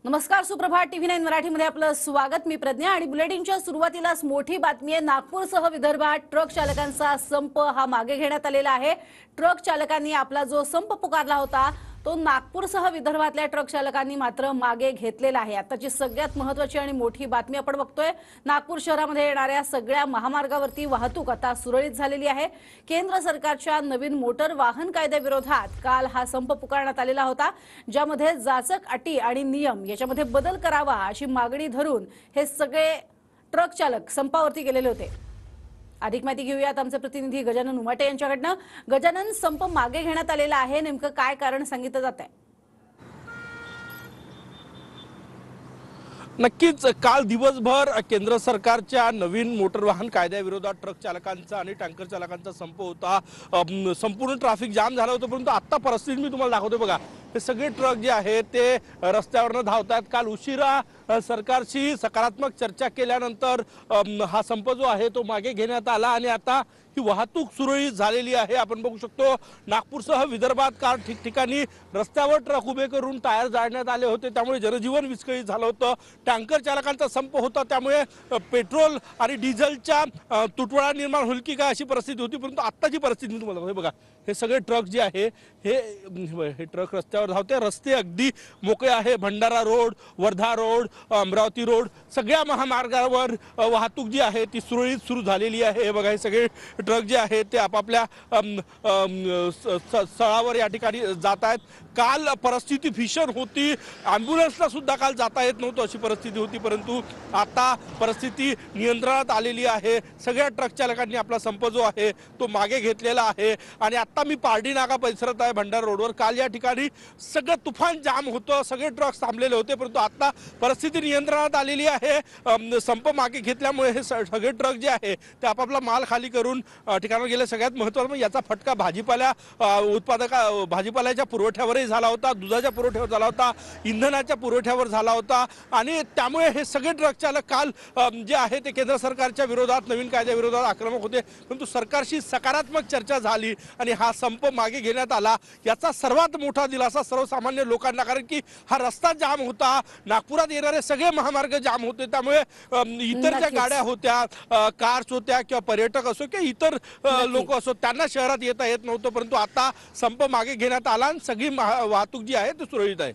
नमस्कार, सुप्रभात टीव्ही 9 मराठीमध्ये आपलं स्वागत। मी प्रज्ञा आणि बुलेटिनच्या सुरुवातीलाच मोठी बातमी आहे। नागपूरसह विदर्भात ट्रक चालकांचा संप हा मागे घेण्यात आलेला आहे। ट्रक चालकांनी आपला जो संप पुकारला होता तो नागपूरसह विदर्भातल्या ट्रक चालकांनी मात्र मागे घेतलेला आहे। आताची सगळ्यात महत्त्वाची आणि मोठी बातमी आपण बघतोय। नागपूर शहरामध्ये येणाऱ्या सगळ्या महामार्गावरती वाहतूक आता सुरळीत झालेली आहे। केंद्र सरकारच्या नवीन मोटर वाहन कायद्याविरोधात काल हा संप पुकारण्यात आलेला होता, ज्यामध्ये जाचक अटी आणि नियम याच्यामध्ये बदल करावा अशी मागणी धरून हे सगळे ट्रक चालक संपावरती गेलेले होते। अधिक माहिती घेऊयात आमचे प्रतिनिधी गजानन उमाटे यांच्याकडनं। गजानन, संप मागे घेण्यात आलेला आहे, नेमकं काय कारण सांगितलं जात आहे? नक्कीच काल दिवसभर केंद्र सरकारच्या नवीन मोटर वाहन कायद्याविरोधात ट्रक चालकांचा आणि टँकर चालकांचा संप होता। संपूर्ण ट्रॅफिक जाम झालं होतं, परंतु आता परिस्थिती मी तुम्हाला दाखवतो बघा। हे सगळे ट्रक जे आहेत ते रस्त्यावरनं धावतात। काल उशिरा सरकारशी सकारात्मक चर्चा केल्यानंतर हा संप जो आहे तो मागे घेण्यात आला आणि आता ही वाहतूक सुरळीत झालेली आहे। आपण बघू शकतो नागपूरसह विदर्भात काल ठिकठिकाणी रस्त्यावर ट्रक उभे करून टायर जाळण्यात आले होते, त्यामुळे जनजीवन विस्कळीत झालं होतं। टँकर चालकांचा संप होता, त्यामुळे पेट्रोल आणि डिझेलच्या तुटवडा निर्माण होईल की काय अशी परिस्थिती होती। परंतु आत्ताची परिस्थिती तुम्हाला बघा, हे सगळे ट्रक जे आहे हे ट्रक रस्त्यावर धावते। रस्ते अगदी मोकळे आहे। Bhandara road, Wardha road, Amravati road सगळ्या महामार्गावर वाहतूक जी आहे ती सुरळीत सुरू झालेली आहे। हे बघा, हे सगळे ट्रक जे आहेत ते आपापल्या स्थळावर या ठिकाणी जात आहेत। काल परिस्थिती भीषण होती, ॲम्ब्युलन्सला सुद्धा काल जाता येत नव्हतं अशी परिस्थिती होती, परंतु आता परिस्थिती नियंत्रणात आलेली आहे। सगळ्या ट्रक चालकांनी आपला संप जो आहे तो मागे घेतलेला आहे आणि आता मी पारडी नाका परिसरात आहे भंडारा रोडवर। काल या ठिकाणी सगळं तुफान जाम होतं, सगळे ट्रक थांबलेले होते, परंतु आता परिस्थिती नियंत्रणात आलेली आहे। संप मागे घेतल्यामुळे हे सगळे ट्रक जे आहे ते आपापला माल खाली करून ठिकाणावर गेले। सगळ्यात महत्त्वाचं म्हणजे याचा फटका भाजीपाल्याच्या पुरवठ्यावरही झाला होता, दुधाच्या पुरवठ्यावर झाला होता, इंधनाच्या पुरवठ्यावर झाला होता आणि त्यामुळे हे सगळे ट्रक चालक काल जे आहे ते केंद्र सरकारच्या विरोधात नवीन कायद्याविरोधात आक्रमक होते, परंतु सरकारशी सकारात्मक चर्चा झाली आणि हा संप मागे घेण्यात आला। याचा सर्वात मोठा दिलासा सर्वसामान्य लोकांना, कारण की हा रस्ता जाम होता, नागपुरात येणारे सगळे महामार्ग जाम होते, त्यामुळे इतर ज्या गाड्या होत्या, कार्स होत्या किंवा पर्यटक असो किंवा इतर लोक असो त्यांना शहरात येता येत नव्हतं, परंतु आता संप मागे घेण्यात आला आणि सगळी वाहतूक जी आहे ती सुरळीत आहे।